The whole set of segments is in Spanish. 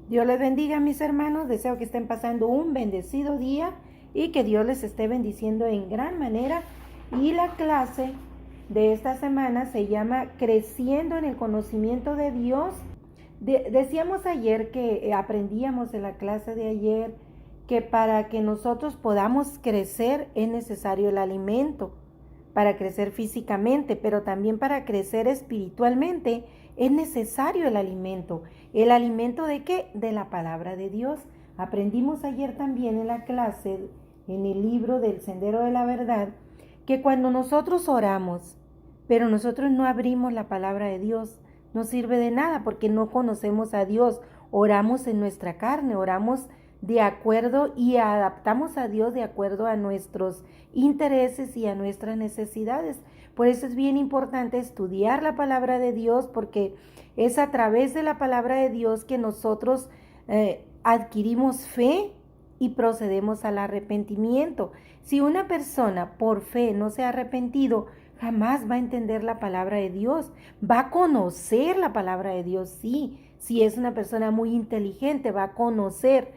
Dios les bendiga, mis hermanos. Deseo que estén pasando un bendecido día y que Dios les esté bendiciendo en gran manera. Y la clase de esta semana se llama Creciendo en el conocimiento de Dios. Decíamos ayer que aprendíamos en la clase de ayer que para que nosotros podamos crecer es necesario el alimento, para crecer físicamente, pero también para crecer espiritualmente es necesario el alimento. ¿El alimento de qué? De la palabra de Dios. Aprendimos ayer también en la clase, en el libro del Sendero de la Verdad, que cuando nosotros oramos, pero nosotros no abrimos la palabra de Dios, no sirve de nada porque no conocemos a Dios. Oramos en nuestra carne, oramos de acuerdo y adaptamos a Dios de acuerdo a nuestros intereses y a nuestras necesidades. Por eso es bien importante estudiar la palabra de Dios, porque es a través de la palabra de Dios que nosotros adquirimos fe y procedemos al arrepentimiento. Si una persona por fe no se ha arrepentido, jamás va a entender la palabra de Dios. Va a conocer la palabra de Dios, sí. Si es una persona muy inteligente, va a conocer,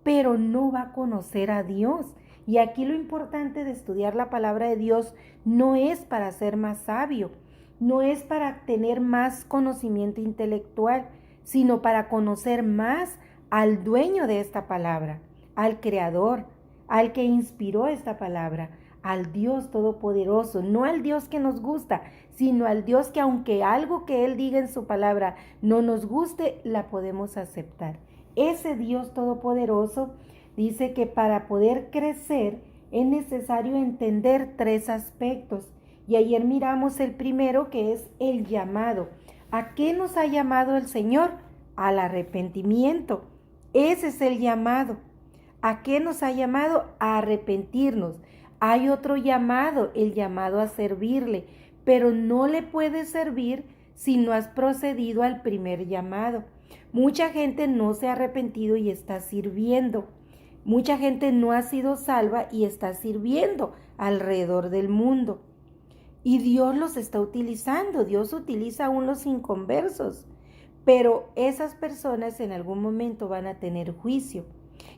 pero no va a conocer a Dios. Y aquí lo importante de estudiar la palabra de Dios no es para ser más sabio, no es para tener más conocimiento intelectual, sino para conocer más al dueño de esta palabra, al creador, al que inspiró esta palabra, al Dios todopoderoso, no al Dios que nos gusta, sino al Dios que aunque algo que Él diga en su palabra no nos guste, la podemos aceptar. Ese Dios todopoderoso dice que para poder crecer es necesario entender 3 aspectos. Y ayer miramos el primero, que es el llamado. ¿A qué nos ha llamado el Señor? Al arrepentimiento. Ese es el llamado. ¿A qué nos ha llamado? A arrepentirnos. Hay otro llamado, el llamado a servirle, pero no le puedes servir si no has procedido al primer llamado. Mucha gente no se ha arrepentido y está sirviendo. Mucha gente no ha sido salva y está sirviendo alrededor del mundo. Y Dios los está utilizando. Dios utiliza aún los inconversos. Pero esas personas en algún momento van a tener juicio.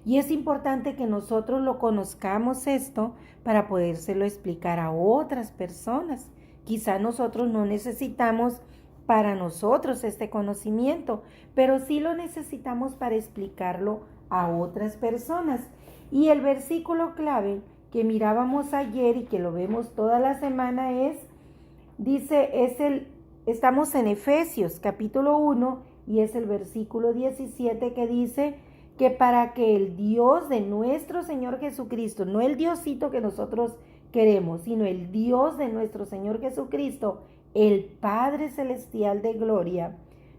Y es importante que nosotros lo conozcamos esto para podérselo explicar a otras personas. Quizá nosotros no necesitamos para nosotros este conocimiento, pero sí lo necesitamos para explicarlo a otras personas. Y el versículo clave que mirábamos ayer y que lo vemos toda la semana estamos en Efesios capítulo 1 y es el versículo 17 que dice que para que el Dios de nuestro Señor Jesucristo, no el Diosito que nosotros queremos, sino el Dios de nuestro Señor Jesucristo, el Padre Celestial de Gloria,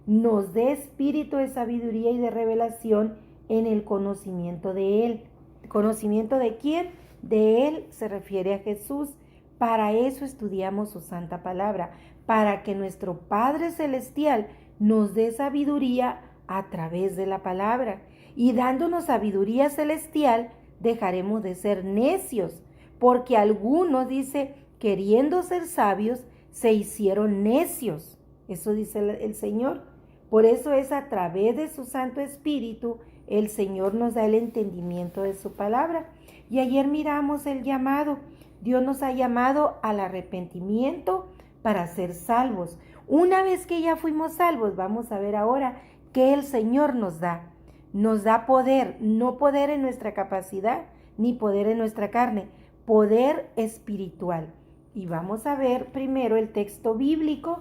nos dé espíritu de sabiduría y de revelación en el conocimiento de Él. ¿Conocimiento de quién? De Él se refiere a Jesús. Para eso estudiamos su santa palabra, para que nuestro Padre Celestial nos dé sabiduría a través de la palabra. Y dándonos sabiduría celestial, dejaremos de ser necios, porque algunos, dice, queriendo ser sabios, se hicieron necios. Eso dice el Señor. Por eso es a través de su Santo Espíritu, el Señor nos da el entendimiento de su palabra. Y ayer miramos el llamado. Dios nos ha llamado al arrepentimiento para ser salvos. Una vez que ya fuimos salvos, vamos a ver ahora qué el Señor nos da. Nos da poder, no poder en nuestra capacidad, ni poder en nuestra carne, poder espiritual. Y vamos a ver primero el texto bíblico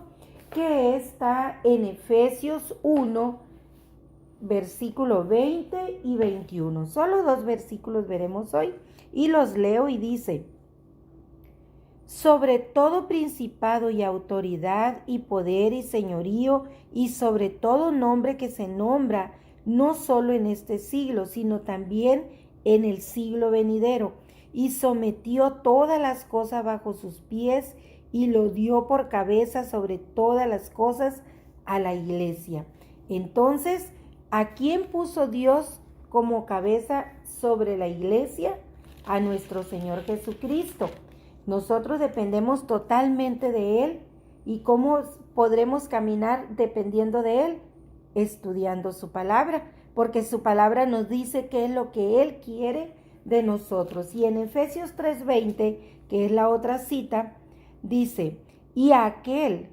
que está en Efesios 1, versículo 20 y 21. Solo 2 versículos veremos hoy y los leo y dice: sobre todo principado y autoridad y poder y señorío y sobre todo nombre que se nombra, no solo en este siglo, sino también en el siglo venidero, y sometió todas las cosas bajo sus pies y lo dio por cabeza sobre todas las cosas a la iglesia. Entonces, ¿a quién puso Dios como cabeza sobre la iglesia? A nuestro Señor Jesucristo. Nosotros dependemos totalmente de Él. ¿Y cómo podremos caminar dependiendo de Él? estudiando su palabra, porque su palabra nos dice qué es lo que Él quiere de nosotros. Y en Efesios 3:20, que es la otra cita, dice, y aquel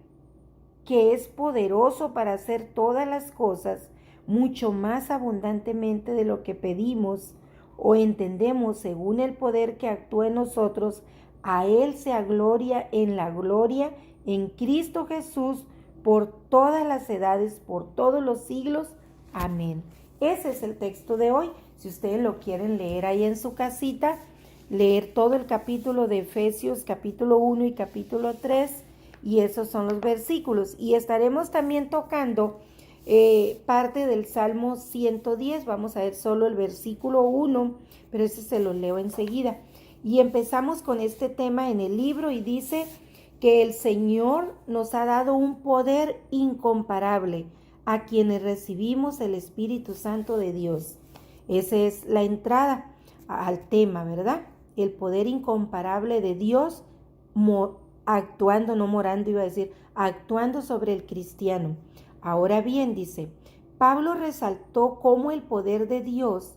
que es poderoso para hacer todas las cosas mucho más abundantemente de lo que pedimos o entendemos según el poder que actúa en nosotros, a Él sea gloria en la gloria en Cristo Jesús por todas las edades, por todos los siglos. Amén. Ese es el texto de hoy. Si ustedes lo quieren leer ahí en su casita, leer todo el capítulo de Efesios, capítulo 1 y capítulo 3, y esos son los versículos. Y estaremos también tocando parte del Salmo 110. Vamos a ver solo el versículo 1, pero ese se lo leo enseguida. Y empezamos con este tema en el libro y dice que el Señor nos ha dado un poder incomparable a quienes recibimos el Espíritu Santo de Dios. Esa es la entrada al tema, ¿verdad? El poder incomparable de Dios actuando, no morando, iba a decir, actuando sobre el cristiano. Ahora bien, dice, Pablo resaltó cómo el poder de Dios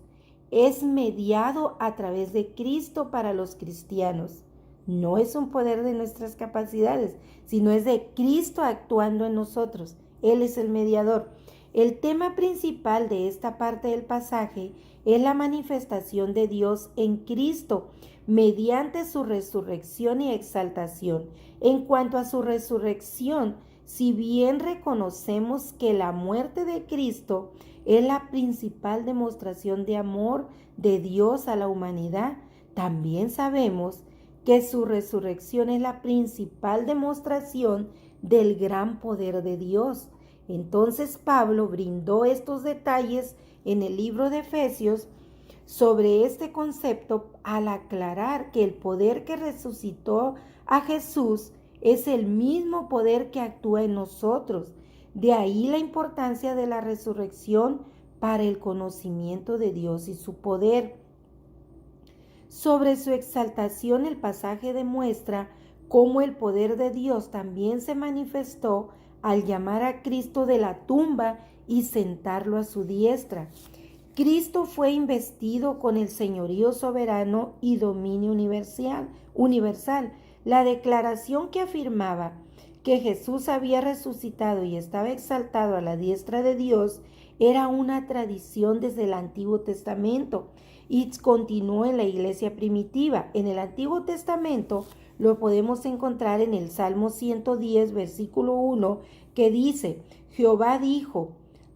es mediado a través de Cristo para los cristianos. No es un poder de nuestras capacidades, sino es de Cristo actuando en nosotros. Él es el mediador. El tema principal de esta parte del pasaje es la manifestación de Dios en Cristo mediante su resurrección y exaltación. En cuanto a su resurrección, si bien reconocemos que la muerte de Cristo es la principal demostración de amor de Dios a la humanidad, también sabemos que su resurrección es la principal demostración del gran poder de Dios. Entonces Pablo brindó estos detalles en el libro de Efesios sobre este concepto al aclarar que el poder que resucitó a Jesús es el mismo poder que actúa en nosotros. De ahí la importancia de la resurrección para el conocimiento de Dios y su poder. Sobre su exaltación, el pasaje demuestra cómo el poder de Dios también se manifestó al llamar a Cristo de la tumba y sentarlo a su diestra. Cristo fue investido con el señorío soberano y dominio universal. La declaración que afirmaba que Jesús había resucitado y estaba exaltado a la diestra de Dios era una tradición desde el Antiguo Testamento y continuó en la iglesia primitiva. En el Antiguo Testamento lo podemos encontrar en el Salmo 110, versículo 1, que dice, Jehová dijo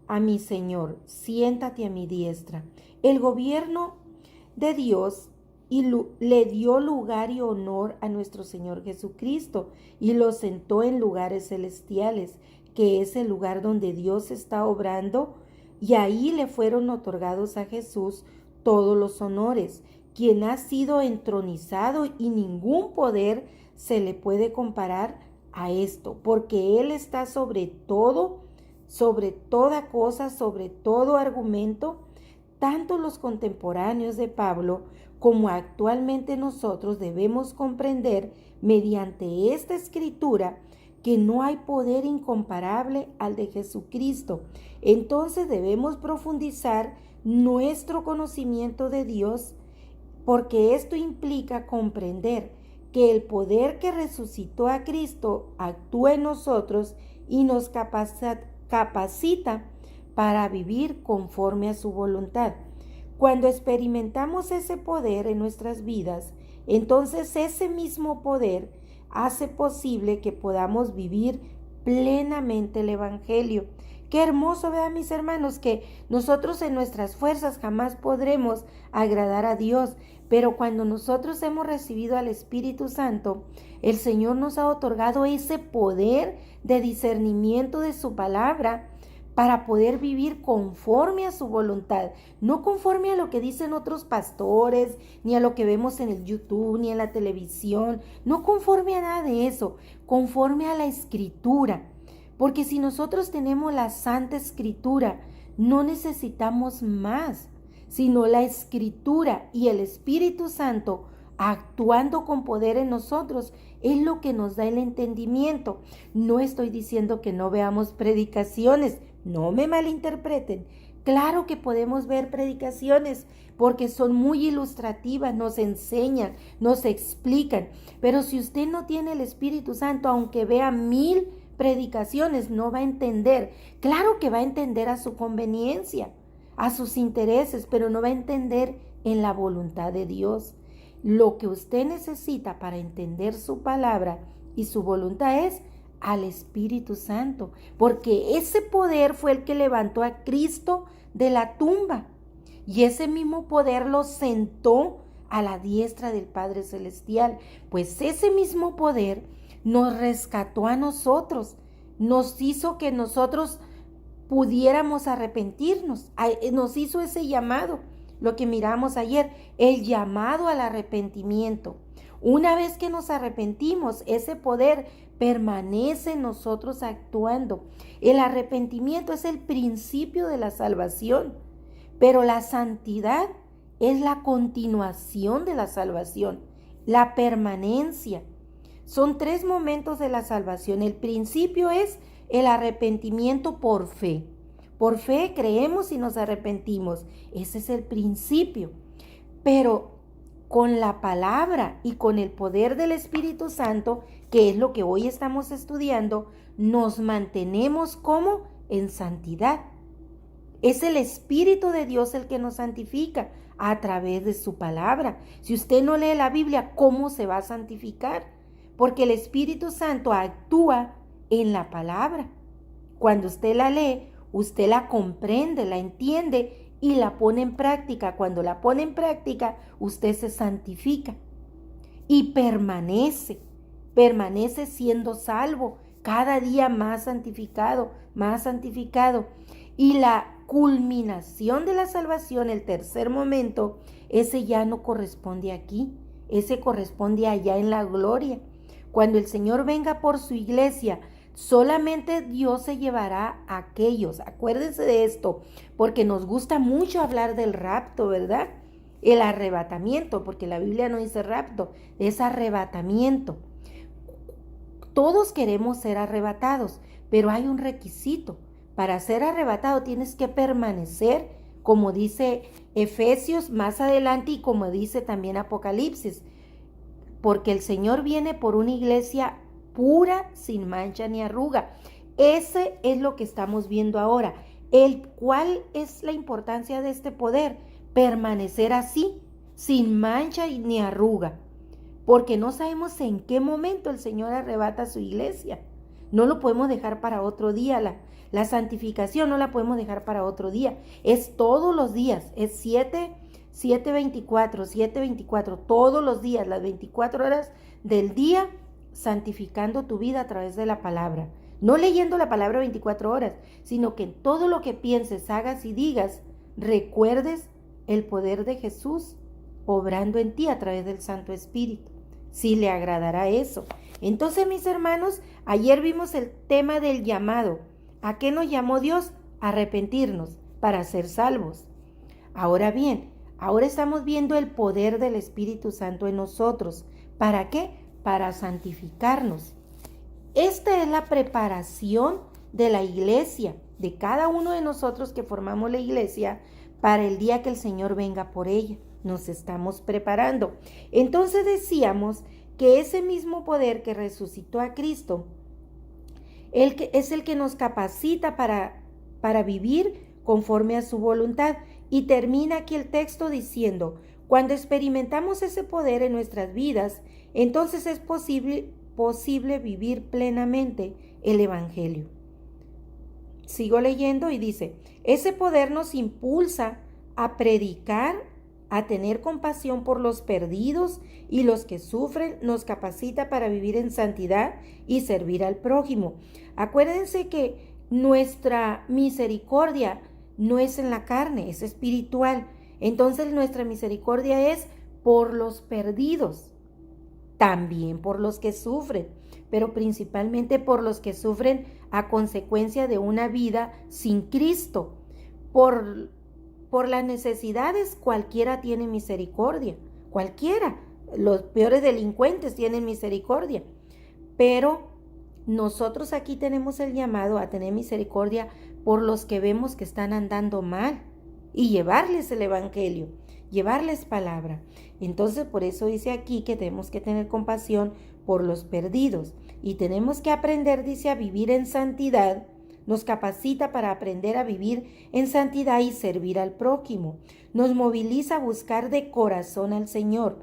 a mi Señor, siéntate a mi diestra. El gobierno de Dios le dio lugar y honor a nuestro Señor Jesucristo y lo sentó en lugares celestiales, que es el lugar donde Dios está obrando, y ahí le fueron otorgados a Jesús todos los honores, quien ha sido entronizado, y ningún poder se le puede comparar a esto, porque Él está sobre todo, sobre toda cosa, sobre todo argumento. Tanto los contemporáneos de Pablo como actualmente nosotros debemos comprender mediante esta escritura que no hay poder incomparable al de Jesucristo. Entonces debemos profundizar nuestro conocimiento de Dios, porque esto implica comprender que el poder que resucitó a Cristo actúa en nosotros y nos capacita para vivir conforme a su voluntad. Cuando experimentamos ese poder en nuestras vidas, entonces ese mismo poder hace posible que podamos vivir plenamente el Evangelio. Qué hermoso, ¿verdad, mis hermanos? Que nosotros en nuestras fuerzas jamás podremos agradar a Dios, pero cuando nosotros hemos recibido al Espíritu Santo, el Señor nos ha otorgado ese poder de discernimiento de su palabra para poder vivir conforme a su voluntad, no conforme a lo que dicen otros pastores, ni a lo que vemos en el YouTube, ni en la televisión, no conforme a nada de eso, conforme a la Escritura. Porque si nosotros tenemos la Santa Escritura, no necesitamos más, sino la Escritura y el Espíritu Santo actuando con poder en nosotros es lo que nos da el entendimiento. No estoy diciendo que no veamos predicaciones, No me malinterpreten. Claro que podemos ver predicaciones porque son muy ilustrativas, nos enseñan, nos explican. Pero si usted no tiene el Espíritu Santo, aunque vea 1000 predicaciones, no va a entender. Claro que va a entender a su conveniencia, a sus intereses, pero no va a entender en la voluntad de Dios. Lo que usted necesita para entender su palabra y su voluntad es al Espíritu Santo, porque ese poder fue el que levantó a Cristo de la tumba y ese mismo poder lo sentó a la diestra del Padre Celestial. Pues ese mismo poder nos rescató a nosotros, nos hizo que nosotros pudiéramos arrepentirnos, nos hizo ese llamado, lo que miramos ayer, el llamado al arrepentimiento. Una vez que nos arrepentimos, ese poder permanece en nosotros actuando. El arrepentimiento es el principio de la salvación, pero la santidad es la continuación de la salvación, la permanencia. Son 3 momentos de la salvación. El principio es el arrepentimiento por fe. Por fe creemos y nos arrepentimos. Ese es el principio. Pero con la palabra y con el poder del Espíritu Santo, que es lo que hoy estamos estudiando, nos mantenemos como en santidad. Es el Espíritu de Dios el que nos santifica a través de su palabra. Si usted no lee la Biblia, ¿cómo se va a santificar? Porque el Espíritu Santo actúa en la palabra. Cuando usted la lee, usted la comprende, la entiende y la pone en práctica. Cuando la pone en práctica, usted se santifica y permanece siendo salvo, cada día más santificado, más santificado. Y la culminación de la salvación, el tercer momento, ese ya no corresponde aquí, ese corresponde allá en la gloria. Cuando el Señor venga por su iglesia, solamente Dios se llevará a aquellos. Acuérdense de esto, porque nos gusta mucho hablar del rapto, ¿verdad? El arrebatamiento, porque la Biblia no dice rapto, es arrebatamiento. Todos queremos ser arrebatados, pero hay un requisito. Para ser arrebatado tienes que permanecer, como dice Efesios más adelante y como dice también Apocalipsis, porque el Señor viene por una iglesia pura, sin mancha ni arruga. Ese es lo que estamos viendo ahora. ¿Cuál es la importancia de este poder? Permanecer así, sin mancha ni arruga, porque no sabemos en qué momento el Señor arrebata a su iglesia. No lo podemos dejar para otro día. La santificación no la podemos dejar para otro día. Es todos los días, es 7:24, todos los días, las 24 horas del día, santificando tu vida a través de la palabra. No leyendo la palabra 24 horas, sino que en todo lo que pienses, hagas y digas, recuerdes el poder de Jesús obrando en ti a través del Santo Espíritu. Sí le agradará eso. Entonces, mis hermanos, ayer vimos el tema del llamado. ¿A qué nos llamó Dios? A arrepentirnos para ser salvos. Ahora bien, ahora estamos viendo el poder del Espíritu Santo en nosotros. ¿Para qué? Para santificarnos. Esta es la preparación de la iglesia, de cada uno de nosotros que formamos la iglesia, para el día que el Señor venga por ella. Nos estamos preparando. Entonces decíamos que ese mismo poder que resucitó a Cristo es el que nos capacita para vivir conforme a su voluntad. Y termina aquí el texto diciendo, cuando experimentamos ese poder en nuestras vidas, entonces es posible vivir plenamente el Evangelio. Sigo leyendo y dice, ese poder nos impulsa a predicar, a tener compasión por los perdidos y los que sufren, nos capacita para vivir en santidad y servir al prójimo. Acuérdense que nuestra misericordia no es en la carne, es espiritual. Entonces nuestra misericordia es por los perdidos, también por los que sufren, pero principalmente por los que sufren a consecuencia de una vida sin Cristo. Por las necesidades cualquiera tiene misericordia, cualquiera. Los peores delincuentes tienen misericordia, pero nosotros aquí tenemos el llamado a tener misericordia por los que vemos que están andando mal y llevarles el evangelio, llevarles palabra. Entonces, por eso dice aquí que tenemos que tener compasión por los perdidos y tenemos que aprender, dice, a vivir en santidad. Nos capacita para aprender a vivir en santidad y servir al prójimo. Nos moviliza a buscar de corazón al Señor,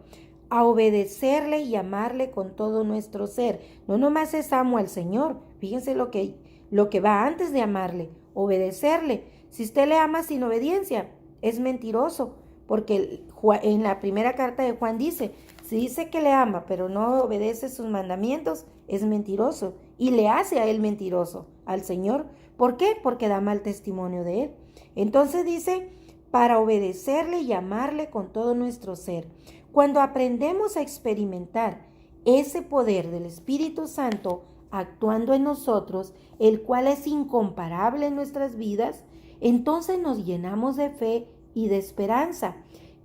a obedecerle y amarle con todo nuestro ser. No nomás es amo al Señor, fíjense lo que va antes de amarle, obedecerle. Si usted le ama sin obediencia, es mentiroso, porque en la primera carta de Juan dice, si dice que le ama, pero no obedece sus mandamientos, es mentiroso y le hace a él mentiroso, al Señor. ¿Por qué? Porque da mal testimonio de él. Entonces dice, para obedecerle y amarle con todo nuestro ser. Cuando aprendemos a experimentar ese poder del Espíritu Santo actuando en nosotros, el cual es incomparable en nuestras vidas, entonces nos llenamos de fe y de esperanza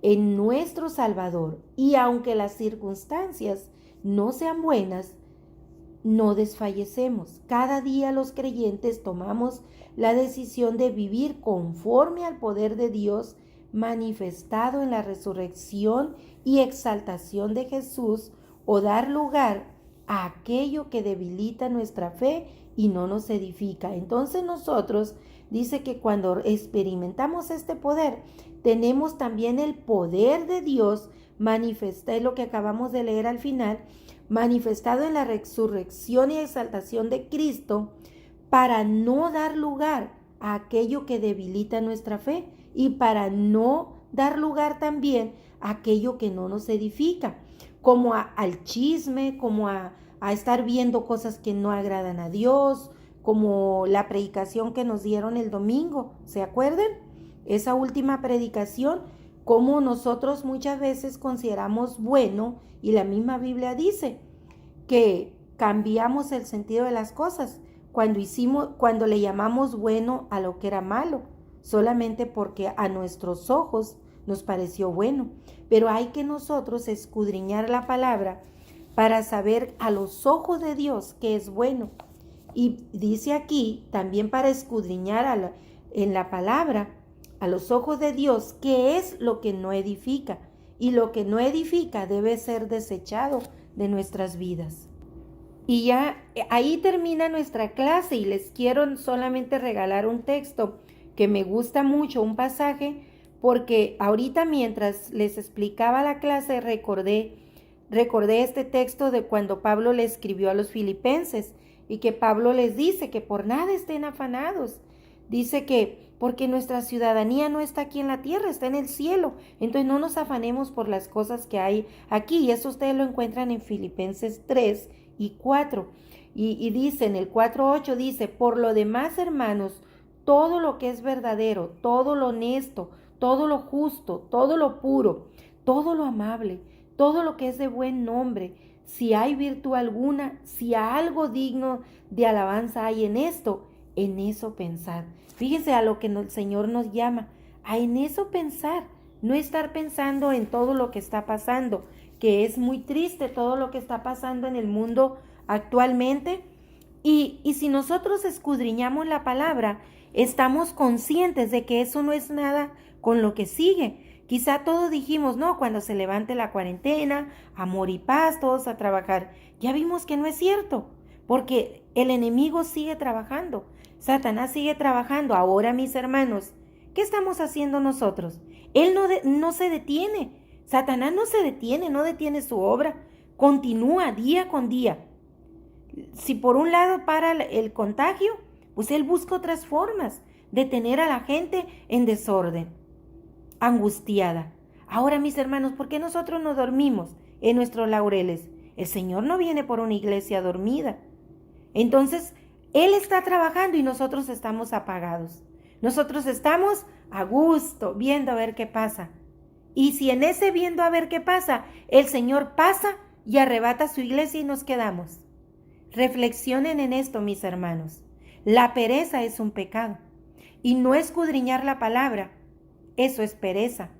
en nuestro Salvador. Y aunque las circunstancias no sean buenas, no desfallecemos. Cada día los creyentes tomamos la decisión de vivir conforme al poder de Dios manifestado en la resurrección y exaltación de Jesús, o dar lugar a aquello que debilita nuestra fe y no nos edifica. Entonces nosotros, dice que cuando experimentamos este poder, tenemos también el poder de Dios manifestado, lo que acabamos de leer al final, manifestado en la resurrección y exaltación de Cristo, para no dar lugar a aquello que debilita nuestra fe y para no dar lugar también a aquello que no nos edifica, como al chisme, como a estar viendo cosas que no agradan a Dios, como la predicación que nos dieron el domingo, ¿se acuerdan? Esa última predicación, como nosotros muchas veces consideramos bueno, y la misma Biblia dice que cambiamos el sentido de las cosas cuando le llamamos bueno a lo que era malo, solamente porque a nuestros ojos nos pareció bueno. Pero hay que nosotros escudriñar la palabra para saber a los ojos de Dios qué es bueno. Y dice aquí también para escudriñar en la palabra a los ojos de Dios qué es lo que no edifica. Y lo que no edifica debe ser desechado de nuestras vidas. Y ya ahí termina nuestra clase y les quiero solamente regalar un texto que me gusta mucho, un pasaje, porque ahorita mientras les explicaba la clase recordé este texto de cuando Pablo le escribió a los filipenses y que Pablo les dice que por nada estén afanados. Dice que porque nuestra ciudadanía no está aquí en la tierra, está en el cielo. Entonces no nos afanemos por las cosas que hay aquí. Y eso ustedes lo encuentran en Filipenses 3 y 4. Y dice en el 4:8, dice, por lo demás, hermanos, todo lo que es verdadero, todo lo honesto, todo lo justo, todo lo puro, todo lo amable, todo lo que es de buen nombre, si hay virtud alguna, si algo digno de alabanza hay en esto, en eso pensad. Fíjense a lo que el Señor nos llama, a en eso pensar, no estar pensando en todo lo que está pasando, que es muy triste todo lo que está pasando en el mundo actualmente. Y si nosotros escudriñamos la palabra, estamos conscientes de que eso no es nada con lo que sigue. Quizá todos dijimos, no, cuando se levante la cuarentena, amor y paz, todos a trabajar. Ya vimos que no es cierto, porque el enemigo sigue trabajando, Satanás sigue trabajando. Ahora, mis hermanos, ¿qué estamos haciendo nosotros? Él no se detiene, Satanás no se detiene, no detiene su obra, continúa día con día. Si por un lado para el contagio, pues él busca otras formas de tener a la gente en desorden, angustiada. Ahora, mis hermanos, ¿por qué nosotros no dormimos en nuestros laureles? El Señor no viene por una iglesia dormida. Entonces, Él está trabajando y nosotros estamos apagados. Nosotros estamos a gusto, viendo a ver qué pasa. Y si en ese viendo a ver qué pasa, el Señor pasa y arrebata su iglesia y nos quedamos. Reflexionen en esto, mis hermanos. La pereza es un pecado. Y no escudriñar la palabra, eso es pereza.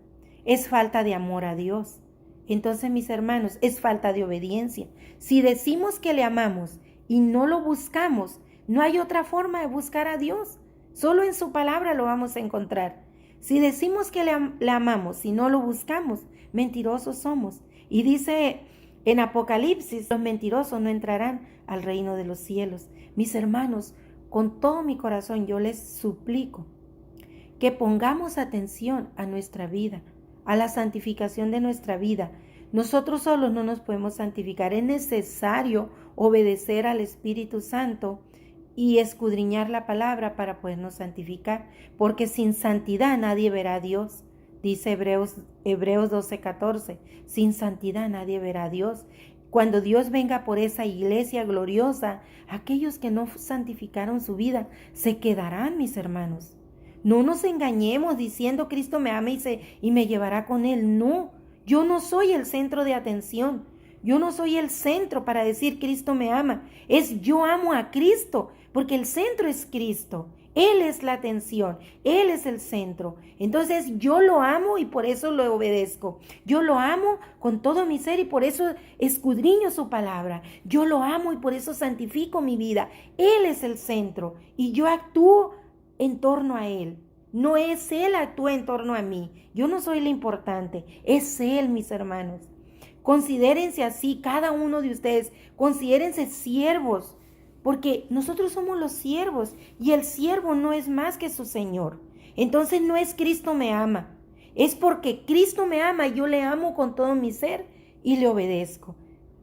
Es falta de amor a Dios. Entonces, mis hermanos, es falta de obediencia. Si decimos que le amamos y no lo buscamos, no hay otra forma de buscar a Dios. Solo en su palabra lo vamos a encontrar. Si decimos que la amamos y no lo buscamos, mentirosos somos. Y dice en Apocalipsis, los mentirosos no entrarán al reino de los cielos. Mis hermanos, con todo mi corazón yo les suplico que pongamos atención a nuestra vida, a la santificación de nuestra vida. Nosotros solos no nos podemos santificar. Es necesario obedecer al Espíritu Santo y escudriñar la palabra para podernos santificar, porque sin santidad nadie verá a Dios. Dice Hebreos 12:14, sin santidad nadie verá a Dios. Cuando Dios venga por esa iglesia gloriosa, aquellos que no santificaron su vida se quedarán, mis hermanos. No nos engañemos diciendo Cristo me ama y me llevará con Él. No, yo no soy el centro de atención. Yo no soy el centro para decir Cristo me ama. Es yo amo a Cristo, porque el centro es Cristo. Él es la atención, Él es el centro. Entonces yo lo amo y por eso lo obedezco. Yo lo amo con todo mi ser y por eso escudriño su palabra. Yo lo amo y por eso santifico mi vida. Él es el centro y yo actúo en torno a Él. No es Él actúa en torno a mí. Yo no soy lo importante, es Él, mis hermanos. Considérense así, cada uno de ustedes, considérense siervos, porque nosotros somos los siervos y el siervo no es más que su Señor. Entonces no es Cristo me ama, es porque Cristo me ama y yo le amo con todo mi ser y le obedezco.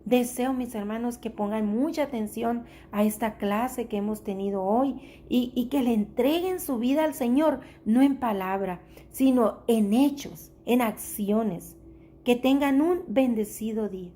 Deseo, mis hermanos, que pongan mucha atención a esta clase que hemos tenido hoy y que le entreguen su vida al Señor, no en palabra, sino en hechos, en acciones. Que tengan un bendecido día.